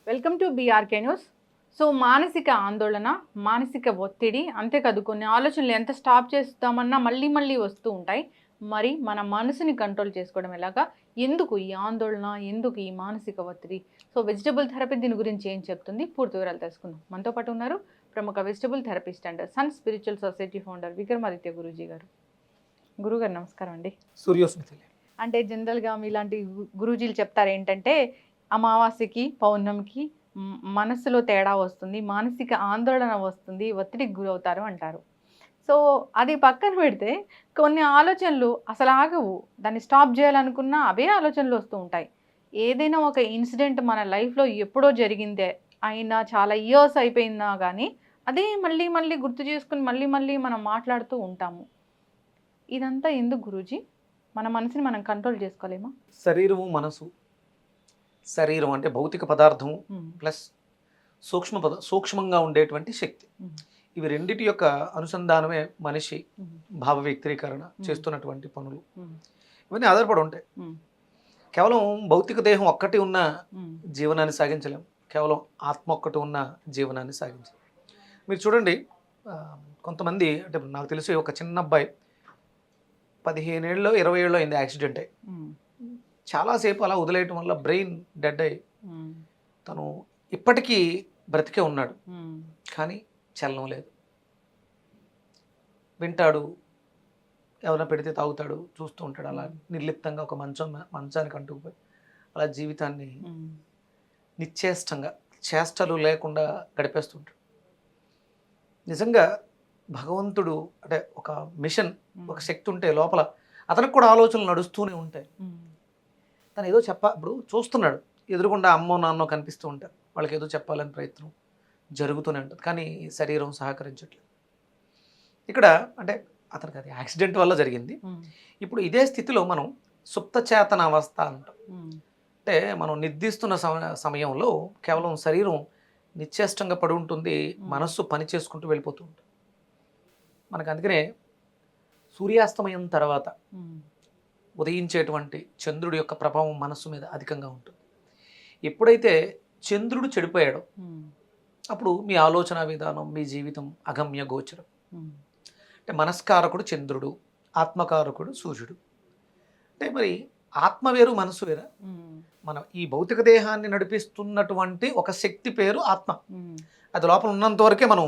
Welcome to BRK news. So మానసిక ఆందోళన, మానసిక ఒత్తిడి, అంతేకాదు కొన్ని ఆలోచనలు ఎంత స్టాప్ చేస్తామన్నా మళ్ళీ మళ్ళీ వస్తూ ఉంటాయి. మరి మన మనసుని కంట్రోల్ చేసుకోవడం ఎలాగా? ఎందుకు ఈ ఆందోళన? ఎందుకు ఈ మానసిక ఒత్తిడి? సో వెజిటబుల్ థెరపీ దీని గురించి ఏం చెప్తుంది? పూర్తి వివరాలు తెలుసుకుందాం. మనతో పాటు ఉన్నారు ప్రముఖ vegetable therapist and sun spiritual society founder Vikramaditya Guruji గారు. గురుగారు నమస్కారం అండి. సూర్యోస్మితలే అంటే జనరల్గా మీలాంటి గురూజీలు చెప్తారు ఏంటంటే అమావాస్యకి పౌర్ణమికి మనసులో తేడా వస్తుంది, మానసిక ఆందోళన వస్తుంది, ఒత్తిడికి గురవుతారు అంటారు. సో అది పక్కన పెడితే కొన్ని ఆలోచనలు అసలు ఆగవు. దాన్ని స్టాప్ చేయాలనుకున్నా అవే ఆలోచనలు వస్తూ ఉంటాయి. ఏదైనా ఒక ఇన్సిడెంట్ మన లైఫ్లో ఎప్పుడో జరిగిందే అయినా చాలా ఇయర్స్ అయిపోయిందా కానీ అదే మళ్ళీ మళ్ళీ గుర్తు చేసుకుని మళ్ళీ మళ్ళీ మనం మాట్లాడుతూ ఉంటాము. ఇదంతా ఎందుకు గురూజీ? మన మనసుని మనం కంట్రోల్ చేసుకోలేమా? శరీరము మనసు, శరీరం అంటే భౌతిక పదార్థము ప్లస్ సూక్ష్మంగా ఉండేటువంటి శక్తి, ఇవి రెండిటి యొక్క అనుసంధానమే మనిషి భావ వ్యక్తీకరణ చేస్తున్నటువంటి పనులు. ఇవన్నీ ఆధారపడి ఉంటాయి. కేవలం భౌతిక దేహం ఒక్కటి ఉన్న జీవనాన్ని సాగించలేం, కేవలం ఆత్మ ఒక్కటి ఉన్న జీవనాన్ని సాగించలేం. మీరు చూడండి, కొంతమంది అంటే నాకు తెలిసి ఒక చిన్న అబ్బాయి 15 ఏళ్ళలో 20 ఏళ్ళలో అయింది యాక్సిడెంట్ అయ్యి. చాలాసేపు అలా వదిలేయటం వల్ల బ్రెయిన్ డెడ్ అయ్యి తను ఇప్పటికీ బ్రతికే ఉన్నాడు, కానీ చలనం లేదు. వింటాడు, ఎవరైనా పెడితే తాగుతాడు, చూస్తూ ఉంటాడు, అలా నిర్లిప్తంగా ఒక మంచానికి అంటుకుపోయి అలా జీవితాన్ని నిశ్చేష్టంగా చేష్టలు లేకుండా గడిపేస్తుంటాడు. నిజంగా భగవంతుడు అంటే ఒక మిషన్, ఒక శక్తి ఉంటే లోపల అతనికి కూడా ఆలోచనలు నడుస్తూనే ఉంటాయి. తను ఏదో ఇప్పుడు చూస్తున్నాడు, ఎదురుగుండా అమ్మో నాన్నో కనిపిస్తూ ఉంటారు, వాళ్ళకి ఏదో చెప్పాలని ప్రయత్నం జరుగుతూనే ఉంటుంది, కానీ శరీరం సహకరించట్లేదు. ఇక్కడ అంటే అతనికి అది యాక్సిడెంట్ వల్ల జరిగింది. ఇప్పుడు ఇదే స్థితిలో మనం సుప్త చేతన అవస్థ అంటాం. అంటే మనం నిద్రిస్తున్న సమయంలో కేవలం శరీరం నిశ్చేష్టంగా పడి ఉంటుంది, మనస్సు పని చేసుకుంటూ వెళ్ళిపోతూ ఉంటుంది. మనకు అందుకనే సూర్యాస్తమయం తర్వాత ఉదయించేటువంటి చంద్రుడి యొక్క ప్రభావం మనస్సు మీద అధికంగా ఉంటుంది. ఎప్పుడైతే చంద్రుడు చెడిపోయాడో అప్పుడు మీ ఆలోచన విధానం, మీ జీవితం అగమ్య గోచరం. అంటే మనస్కారకుడు చంద్రుడు, ఆత్మకారకుడు సూర్యుడు. అంటే మరి ఆత్మ వేరు మనసు వేరా? మనం ఈ భౌతిక దేహాన్ని నడిపిస్తున్నటువంటి ఒక శక్తి పేరు ఆత్మ. అది లోపల ఉన్నంత వరకే మనం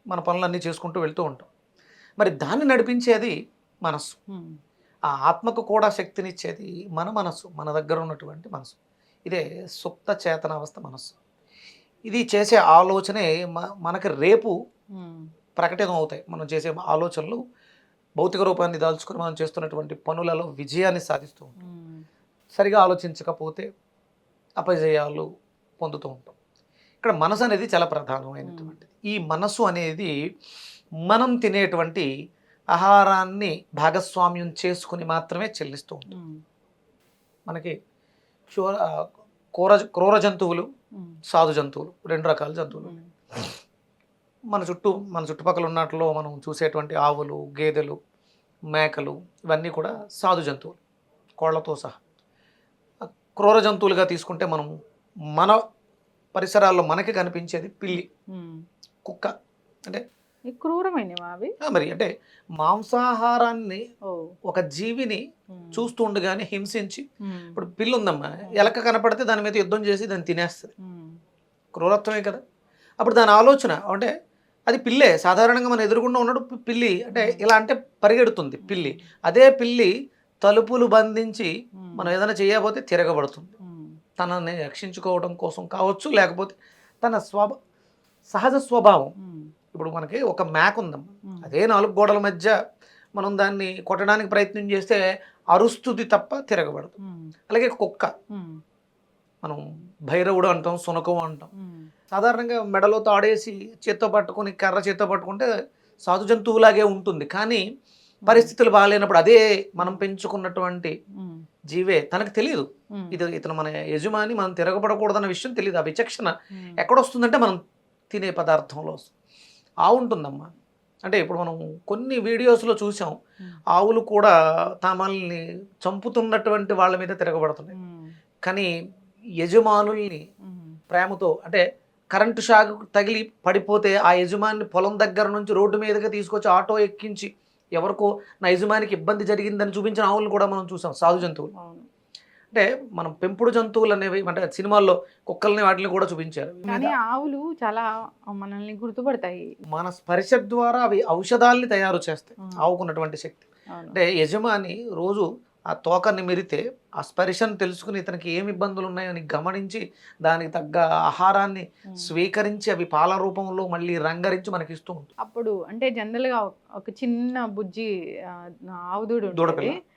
మన పనులన్నీ చేసుకుంటూ వెళ్తూ ఉంటాం. మరి దాన్ని నడిపించేది మనస్సు. ఆ ఆత్మకు కూడా శక్తినిచ్చేది మన మనస్సు, మన దగ్గర ఉన్నటువంటి మనసు. ఇదే సుప్త చేతనావస్థ మనస్సు. ఇది చేసే ఆలోచనే మనకి రేపు ప్రకటితం అవుతాయి. మనం చేసే ఆలోచనలు భౌతిక రూపాన్ని దాల్చుకొని మనం చేస్తున్నటువంటి పనులలో విజయాన్ని సాధిస్తూ ఉంటాం. సరిగా ఆలోచించకపోతే అపజయాలు పొందుతూ ఉంటాం. ఇక్కడ మనసు అనేది చాలా ప్రధానమైనటువంటిది. ఈ మనసు అనేది మనం తినేటువంటి ఆహారాన్ని భాగస్వామ్యం చేసుకుని మాత్రమే చెల్లిస్తూ ఉంటుంది. మనకి క్రూర జంతువులు, సాధు జంతువులు, 2 రకాల జంతువులు. మన చుట్టుపక్కల ఉన్నట్లో మనం చూసేటువంటి ఆవులు, గేదెలు, మేకలు ఇవన్నీ కూడా సాధు జంతువులు, కోళ్లతో సహా. క్రూర జంతువులుగా తీసుకుంటే మనం మన పరిసరాల్లో మనకి కనిపించేది పిల్లి, కుక్క. అంటే క్రూరమైనవా అవి? మరి అంటే మాంసాహారాన్ని ఒక జీవిని చూస్తూ ఉండగానే హింసించి, ఇప్పుడు పిల్లి ఉందమ్మా, ఎలక కనపడితే దాని మీద యుద్ధం చేసి దాన్ని తినేస్తుంది, క్రూరత్వమే కదా. అప్పుడు దాని ఆలోచన అంటే అది పిల్లే, సాధారణంగా మన ఎదురుగుండా ఉన్నాడు పిల్లి, అంటే ఇలా అంటే పరిగెడుతుంది పిల్లి. అదే పిల్లి తలుపులు బంధించి మనం ఏదైనా చేయకపోతే తిరగబడుతుంది. తనని రక్షించుకోవడం కోసం కావచ్చు, లేకపోతే తన సహజ స్వభావం. ఇప్పుడు మనకి ఒక మేక ఉందమ్మా, అదే 4 గోడల మధ్య మనం దాన్ని కొట్టడానికి ప్రయత్నం చేస్తే అరుస్తుంది తప్ప తిరగబడదు. అలాగే కుక్క, మనం భైరవుడు అంటాం, సునకం అంటాం. సాధారణంగా మెడలో తాడేసి చేత్తో పట్టుకుని కర్ర చేత్తో పట్టుకుంటే సాధు జంతువులాగే ఉంటుంది, కానీ పరిస్థితులు బాగాలేనప్పుడు అదే మనం పెంచుకున్నటువంటి జీవే, తనకు తెలియదు ఇతను మన యజమాని, మనం తిరగబడకూడదన్న విషయం తెలియదు. ఆ విచక్షణ ఎక్కడొస్తుందంటే మనం తినే పదార్థంలో వస్తుంది. ఆవు ఉంటుందమ్మా, అంటే ఇప్పుడు మనం కొన్ని వీడియోస్లో చూసాం, ఆవులు కూడా తమల్ని చంపుతున్నటువంటి వాళ్ళ మీద తిరగబడుతున్నాయి, కానీ యజమానుల్ని ప్రేమతో, అంటే కరెంటు షాక్ తగిలి పడిపోతే ఆ యజమాని పొలం దగ్గర నుంచి రోడ్డు మీదకి తీసుకొచ్చి ఆటో ఎక్కించి ఎవరికో నా యజమానికి ఇబ్బంది జరిగిందని చూపించిన ఆవులను కూడా మనం చూసాం, సాధు జంతువులు. అవును. అంటే మనం పెంపుడు జంతువులు అనేవి అంటే సినిమాల్లో కుక్కల్ని వాటిని కూడా చూపించారు. కానీ ఆవులు చాలా మనల్ని గుర్తుపడతాయి. మన స్పర్శ ద్వారా అవి ఔషధాల్ని తయారు చేస్తాయి, ఆవుకున్నటువంటి శక్తి. అవును. అంటే యజమాని రోజు ఆ తోక నిమిరితే ఆ స్పర్శను తెలుసుకుని ఇతనికి ఏమి ఇబ్బందులు ఉన్నాయని గమనించి దానికి తగ్గ ఆహారాన్ని స్వీకరించి అవి పాల రూపంలో మళ్ళీ రంగరించి మనకి ఇస్తూ ఉంటుంది. అప్పుడు అంటే జనరల్గా ఒక చిన్న బుజ్జి ఆవు దూడ దూడపిల్ల. ఉంటుంది.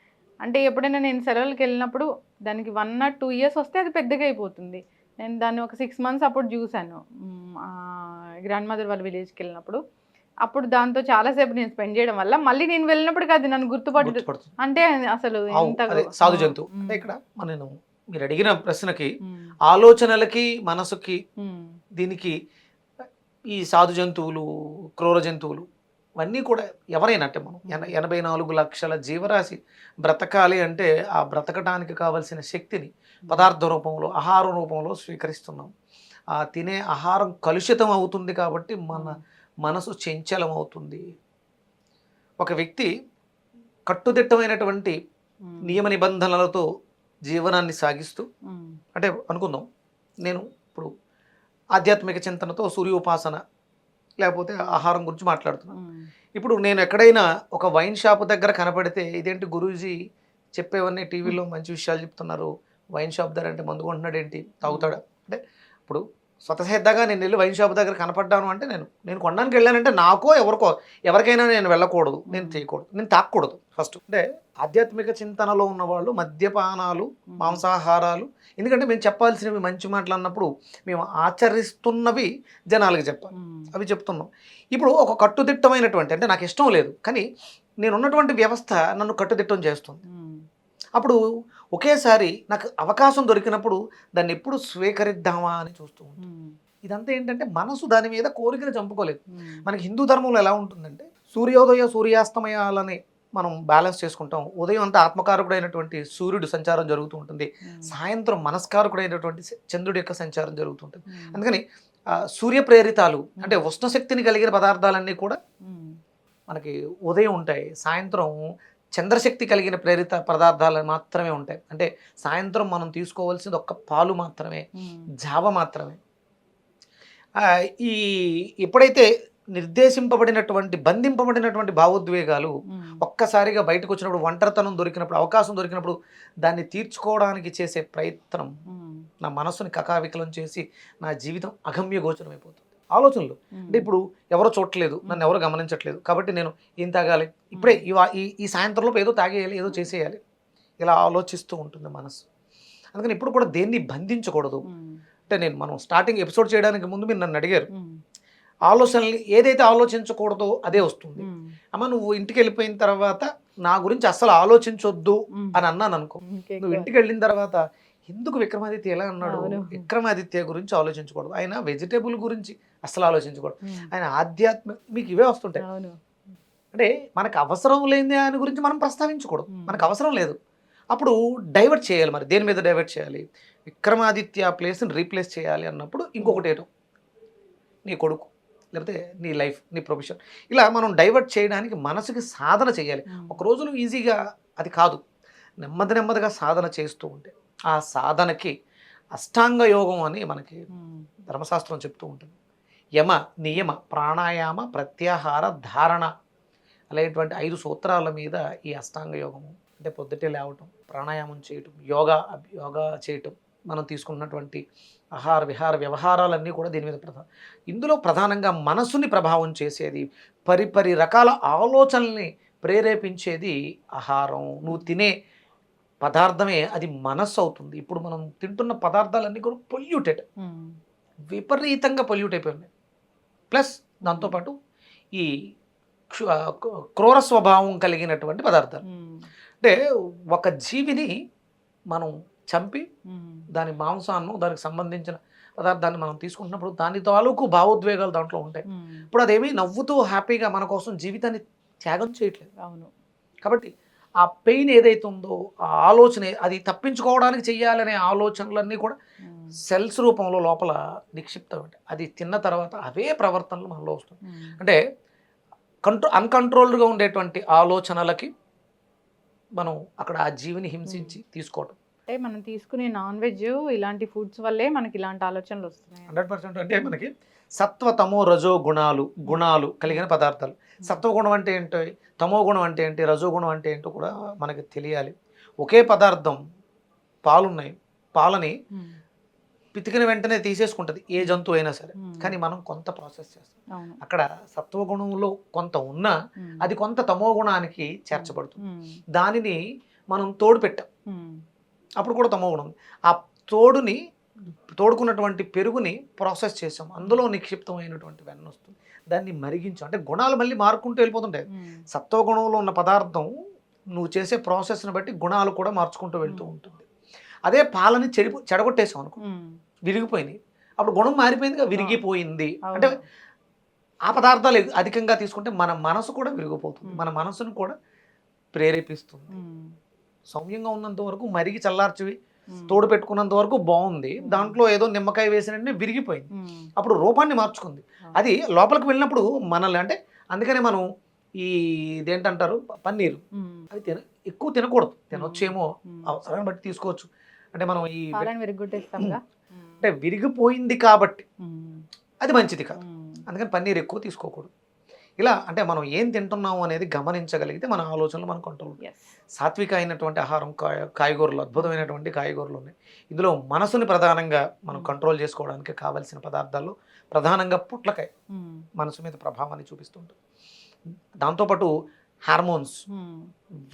అంటే ఎప్పుడైనా నేను సెలవులకు వెళ్ళినప్పుడు దానికి 1 or 2 years వస్తే అది పెద్దగా అయిపోతుంది. నేను దాన్ని ఒక 6 months అప్పుడు చూశాను. గ్రాండ్ మదర్ వాళ్ళ విలేజ్కి వెళ్ళినప్పుడు. అప్పుడు దాంతో చాలాసేపు నేను స్పెండ్ చేయడం వల్ల మళ్ళీ నేను వెళ్ళినప్పటికీ అది నన్ను గుర్తుపడుతుంది. అంటే అసలు ఆవు, ఎంత అదే సాధు జంతువు. అంటే ఇక్కడ నేను మీరు అడిగిన ప్రశ్నకి ఆలోచనలకి మనసుకి దీనికి ఈ సాధు జంతువులు, క్రూర జంతువులు ఇవన్నీ కూడా ఎవరైనా అంటే మనం 84 లక్షల జీవరాశి బ్రతకాలి అంటే ఆ బ్రతకడానికి కావలసిన శక్తిని పదార్థ రూపంలో, ఆహార రూపంలో స్వీకరిస్తున్నాం. ఆ తినే ఆహారం కలుషితం అవుతుంది కాబట్టి మన మనసు చంచలం అవుతుంది. ఒక వ్యక్తి కట్టుదిట్టమైనటువంటి నియమ నిబంధనలతో జీవనాన్ని సాగిస్తూ, అంటే అనుకుందాం నేను ఇప్పుడు ఆధ్యాత్మిక చింతనతో సూర్యోపాసన లేకపోతే ఆహారం గురించి మాట్లాడుతున్నాను. ఇప్పుడు నేను ఎక్కడైనా ఒక వైన్ షాప్ దగ్గర కనపడితే ఇదేంటి గురూజీ చెప్పేవన్నీ టీవీలో మంచి విషయాలు చెప్తున్నారు, వైన్ షాప్ దగ్గర అంటే మందు కొంటున్నాడు ఏంటి, తాగుతాడా? అంటే ఇప్పుడు స్వతసిద్ధంగా నేను వెళ్ళి వైన్ షాప్ దగ్గర కనపడ్డాను అంటే నేను కొనడానికి వెళ్ళానంటే నాకో ఎవరికైనా నేను వెళ్ళకూడదు, నేను చేయకూడదు, నేను తాకూడదు ఫస్ట్. అంటే ఆధ్యాత్మిక చింతనలో ఉన్నవాళ్ళు మద్యపానాలు, మాంసాహారాలు, ఎందుకంటే మేము చెప్పాల్సినవి మంచి మాటలు అన్నప్పుడు మేము ఆచరిస్తున్నవి జనాలకి చెప్పాలి, అవి చెప్తున్నాం. ఇప్పుడు ఒక కట్టుదిట్టమైనటువంటి, అంటే నాకు ఇష్టం లేదు కానీ నేను ఉన్నటువంటి వ్యవస్థ నన్ను కట్టుదిట్టం చేస్తుంది. అప్పుడు ఒకేసారి నాకు అవకాశం దొరికినప్పుడు దాన్ని ఎప్పుడు స్వీకరిద్దామా అని చూస్తూ ఉంటాం. ఇదంతా ఏంటంటే మనసు దాని మీద కోరికను చంపుకోలేదు. మనకి హిందూ ధర్మంలో ఎలా ఉంటుందంటే సూర్యోదయ సూర్యాస్తమయాలని మనం బ్యాలెన్స్ చేసుకుంటాం. ఉదయం అంతా ఆత్మకారకుడైనటువంటి సూర్యుడు సంచారం జరుగుతూ ఉంటుంది, సాయంత్రం మనస్కారకుడైనటువంటి చంద్రుడి యొక్క సంచారం జరుగుతుంటుంది. అందుకని సూర్య ప్రేరితాలు అంటే ఉష్ణశక్తిని కలిగిన పదార్థాలన్నీ కూడా మనకి ఉదయం ఉంటాయి, సాయంత్రం చంద్రశక్తి కలిగిన ప్రేరిత పదార్థాలు మాత్రమే ఉంటాయి. అంటే సాయంత్రం మనం తీసుకోవాల్సింది ఒక్క పాలు మాత్రమే, జావ మాత్రమే. ఈ ఎప్పుడైతే నిర్దేశింపబడినటువంటి బంధింపబడినటువంటి భావోద్వేగాలు ఒక్కసారిగా బయటకు వచ్చినప్పుడు, ఒంటరితనం దొరికినప్పుడు, అవకాశం దొరికినప్పుడు దాన్ని తీర్చుకోవడానికి చేసే ప్రయత్నం నా మనస్సుని కకావికలం చేసి నా జీవితం అగమ్య గోచరమైపోతుంది. ఆలోచనలు అంటే ఇప్పుడు ఎవరో చూడట్లేదు, నన్ను ఎవరో గమనించట్లేదు కాబట్టి నేను ఏం తాగాలి, ఇప్పుడే ఈ సాయంత్రంలోపు ఏదో తాగేయాలి, ఏదో చేసేయాలి, ఇలా ఆలోచిస్తూ ఉంటుంది మనసు. అందుకని ఇప్పుడు కూడా దేన్ని బంధించకూడదు. అంటే మనం స్టార్టింగ్ ఎపిసోడ్ చేయడానికి ముందు మీరు నన్ను అడిగారు, ఆలోచనలు ఏదైతే ఆలోచించకూడదో అదే వస్తుంది. అమ్మ నువ్వు ఇంటికి వెళ్ళిపోయిన తర్వాత నా గురించి అస్సలు ఆలోచించొద్దు అని అన్నాను అనుకో, నువ్వు ఇంటికి వెళ్ళిన తర్వాత ఎందుకు విక్రమాదిత్య ఎలా అన్నాడు, విక్రమాదిత్య గురించి ఆలోచించకూడదు, ఆయన వెజిటేబుల్ గురించి అస్సలు ఆలోచించకూడదు, ఆయన ఆధ్యాత్మిక, మీకు ఇవే వస్తుంటాయి. అంటే మనకు అవసరం లేని దాని గురించి మనం ప్రస్తావించకూడదు, మనకు అవసరం లేదు. అప్పుడు డైవర్ట్ చేయాలి. మరి దేని మీద డైవర్ట్ చేయాలి? విక్రమాదిత్య ప్లేస్ని రీప్లేస్ చేయాలి అన్నప్పుడు ఇంకొకటి ఏదో నీ కొడుకు, లేకపోతే నీ లైఫ్, నీ ప్రొఫెషన్, ఇలా మనం డైవర్ట్ చేయడానికి మనసుకి సాధన చేయాలి. ఒక రోజులో ఈజీగా అది కాదు, నెమ్మదిగా సాధన చేస్తూ ఉంటే ఆ సాధనకి అష్టాంగ యోగం అని మనకి ధర్మశాస్త్రం చెప్తూ ఉంటుంది. యమ, నియమ, ప్రాణాయామ, ప్రత్యాహార, ధారణ అనేటువంటి 5 సూత్రాల మీద ఈ అష్టాంగ యోగము. అంటే పొద్దుటే లేవటం, ప్రాణాయామం చేయటం, యోగా చేయటం, మనం తీసుకున్నటువంటి ఆహార విహార వ్యవహారాలన్నీ కూడా దీని మీద ఇందులో ప్రధానంగా మనసుని ప్రభావం చేసేది, పరిపరి రకాల ఆలోచనల్ని ప్రేరేపించేది ఆహారం. నువ్వు తినే పదార్థమే అది మనస్సు అవుతుంది. ఇప్పుడు మనం తింటున్న పదార్థాలన్నీ కూడా పొల్యూటెడ్, విపరీతంగా పొల్యూట్ అయిపోయి, ప్లస్ దాంతోపాటు ఈ క్రూర స్వభావం కలిగినటువంటి పదార్థాలు. అంటే ఒక జీవిని మనం చంపి దాని మాంసాన్ని, దానికి సంబంధించిన పదార్థాన్ని మనం తీసుకుంటున్నప్పుడు దాని తాలూకు భావోద్వేగాలు దాంట్లో ఉంటాయి. ఇప్పుడు అదేమి నవ్వుతూ హ్యాపీగా మన కోసం జీవితాన్ని త్యాగం చేయట్లేదు. అవును. కాబట్టి ఆ పెయిన్ ఏదైతే ఉందో, ఆ ఆలోచన, అది తప్పించుకోవడానికి చెయ్యాలనే ఆలోచనలన్నీ కూడా సెల్స్ రూపంలో లోపల నిక్షిప్తం అంటే అది తిన్న తర్వాత అవే ప్రవర్తనలు మనలో వస్తుంది. అంటే అన్కంట్రోల్డ్గా ఉండేటువంటి ఆలోచనలకి మనం అక్కడ ఆ జీవిని హింసించి తీసుకోవటం. అంటే మనం తీసుకునే నాన్ వెజ్ ఇలాంటి ఫుడ్స్ వల్లే మనకి ఇలాంటి ఆలోచనలు వస్తున్నాయి. 100% అంటే మనకి సత్వ తమో రజో గుణాలు కలిగిన పదార్థాలు. సత్వగుణం అంటే ఏంటో, తమో గుణం అంటే ఏంటి, రజోగుణం అంటే ఏంటో కూడా మనకి తెలియాలి. ఒకే పదార్థం పాలున్నాయి, పాలని పితికిన వెంటనే తీసేసుకుంటుంది ఏ జంతువు అయినా సరే, కానీ మనం కొంత ప్రాసెస్ చేస్తాం. అక్కడ సత్వగుణంలో కొంత ఉన్నా అది కొంత తమో గుణానికి చేర్చబడుతుంది. దానిని మనం తోడు పెట్టాం, అప్పుడు కూడా తమో గుణం. ఆ తోడుకున్నటువంటి పెరుగుని ప్రాసెస్ చేసాం, అందులో నిక్షిప్తమైనటువంటి వెన్న వస్తుంది, దాన్ని మరిగించాం. అంటే గుణాలు మళ్ళీ మారుకుంటూ వెళ్ళిపోతుంటాయి. సత్వగుణంలో ఉన్న పదార్థం నువ్వు చేసే ప్రాసెస్ని బట్టి గుణాలు కూడా మార్చుకుంటూ వెళ్తూ ఉంటుంది. అదే పాలని చెడగొట్టేసాం అనుకో, విరిగిపోయింది, అప్పుడు గుణం మారిపోయిందిగా, విరిగిపోయింది. అంటే ఆ పదార్థాలు అధికంగా తీసుకుంటే మన మనసు కూడా విరిగిపోతుంది, మన మనసును కూడా ప్రేరేపిస్తుంది. సౌమ్యంగా ఉన్నంత వరకు మరిగి చల్లార్చివి తోడు పెట్టుకున్నంత వరకు బాగుంది, దాంట్లో ఏదో నిమ్మకాయ వేసినట్టు విరిగిపోయింది, అప్పుడు రూపాన్ని మార్చుకుంది. అది లోపలికి వెళ్ళినప్పుడు మనల్ని, అంటే అందుకనే మనం ఇదేంటంటారు పన్నీరు, అది ఎక్కువ తినకూడదు, తినొచ్చేమో అవసరాన్ని బట్టి తీసుకోవచ్చు. అంటే మనం అంటే విరిగిపోయింది కాబట్టి అది మంచిది కాదు, అందుకని పన్నీర్ ఎక్కువ తీసుకోకూడదు. ఇలా అంటే మనం ఏం తింటున్నాము అనేది గమనించగలిగితే మన ఆలోచనలు మనం కంట్రోల్. సాత్విక అయినటువంటి ఆహారం, కాయగూరలు, అద్భుతమైనటువంటి కాయగూరలు ఉన్నాయి. ఇందులో మనసుని ప్రధానంగా మనం కంట్రోల్ చేసుకోవడానికి కావలసిన పదార్థాల్లో ప్రధానంగా పొట్లకాయ మనసు మీద ప్రభావాన్ని చూపిస్తుంటుంది. దాంతోపాటు హార్మోన్స్,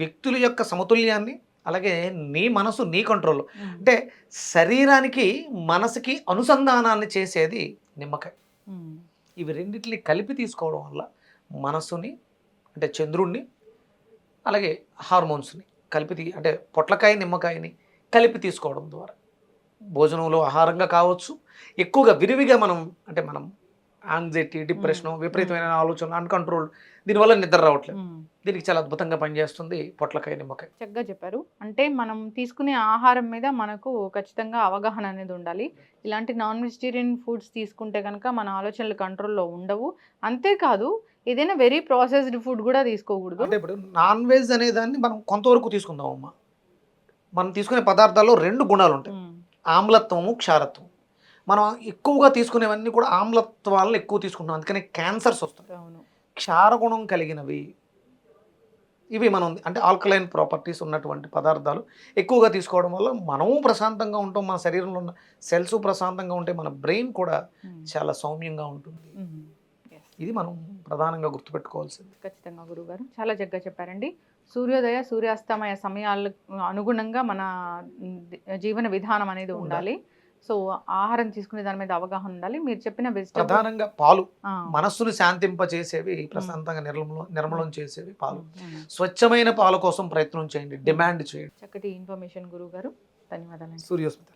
వ్యక్తుల యొక్క సమతుల్యాన్ని, అలాగే నీ మనసు నీ కంట్రోల్లో, అంటే శరీరానికి మనసుకి అనుసంధానాన్ని చేసేది నిమ్మకాయ. ఇవి రెండింటిని కలిపి తీసుకోవడం వల్ల మనసుని, అంటే చంద్రుణ్ణి, అలాగే హార్మోన్స్ని కలిపి అంటే పొట్లకాయ నిమ్మకాయని కలిపి తీసుకోవడం ద్వారా భోజనంలో ఆహారంగా కావచ్చు, ఎక్కువగా విరివిగా మనం, అంటే మనం యాంగ్జైటీ, డిప్రెషన్, విపరీతమైన ఆలోచనలు, అన్కంట్రోల్, దీనివల్ల నిద్ర రావట్లేదు, దీనికి చాలా అద్భుతంగా పనిచేస్తుంది పొట్లకాయ నిమ్మకాయ. చక్కగా చెప్పారు. అంటే మనం తీసుకునే ఆహారం మీద మనకు ఖచ్చితంగా అవగాహన అనేది ఉండాలి. ఇలాంటి నాన్ వెజిటేరియన్ ఫుడ్స్ తీసుకుంటే కనుక మన ఆలోచనలు కంట్రోల్లో ఉండవు. అంతేకాదు ఏదైనా వెరీ ప్రాసెస్డ్ ఫుడ్ కూడా తీసుకోకూడదు. అంటే ఇప్పుడు నాన్ వెజ్ అనే దాన్ని మనం కొంతవరకు తీసుకుందాం అమ్మా. మనం తీసుకునే పదార్థాల్లో 2 గుణాలు ఉంటాయి, ఆమ్లత్వము, క్షారత్వం. మనం ఎక్కువగా తీసుకునేవన్నీ కూడా ఆమ్లత్వాలను ఎక్కువ తీసుకుంటాం, అందుకని క్యాన్సర్స్ వస్తాయి. క్షారగుణం కలిగినవి ఇవి మనం, అంటే ఆల్కలైన్ ప్రాపర్టీస్ ఉన్నటువంటి పదార్థాలు ఎక్కువగా తీసుకోవడం వల్ల మనము ప్రశాంతంగా ఉంటాం, మన శరీరంలో ఉన్న సెల్స్ ప్రశాంతంగా ఉంటే మన బ్రెయిన్ కూడా చాలా సౌమ్యంగా ఉంటుంది. ఇది మనం ప్రధానంగా గుర్తుపెట్టుకోవాల్సింది. ఖచ్చితంగా గురువుగారు చాలా చక్కగా చెప్పారండి. సూర్యోదయ సూర్యాస్తమయ సమయాలకు అనుగుణంగా మన జీవన విధానం అనేది ఉండాలి. సో ఆహారం తీసుకునే దాని మీద అవగాహన ఉండాలి. మీరు చెప్పిన ప్రధానంగా పాలు మనస్సును శాంతింపచేసేవి, ప్రశాంతంగా నిర్మలం చేసేవి పాలు. స్వచ్ఛమైన పాల కోసం ప్రయత్నం చేయండి, డిమాండ్ చేయండి. చక్కటి ఇన్ఫర్మేషన్ గురువు గారు, ధన్యవాదాలు. సూర్యోస్మిత.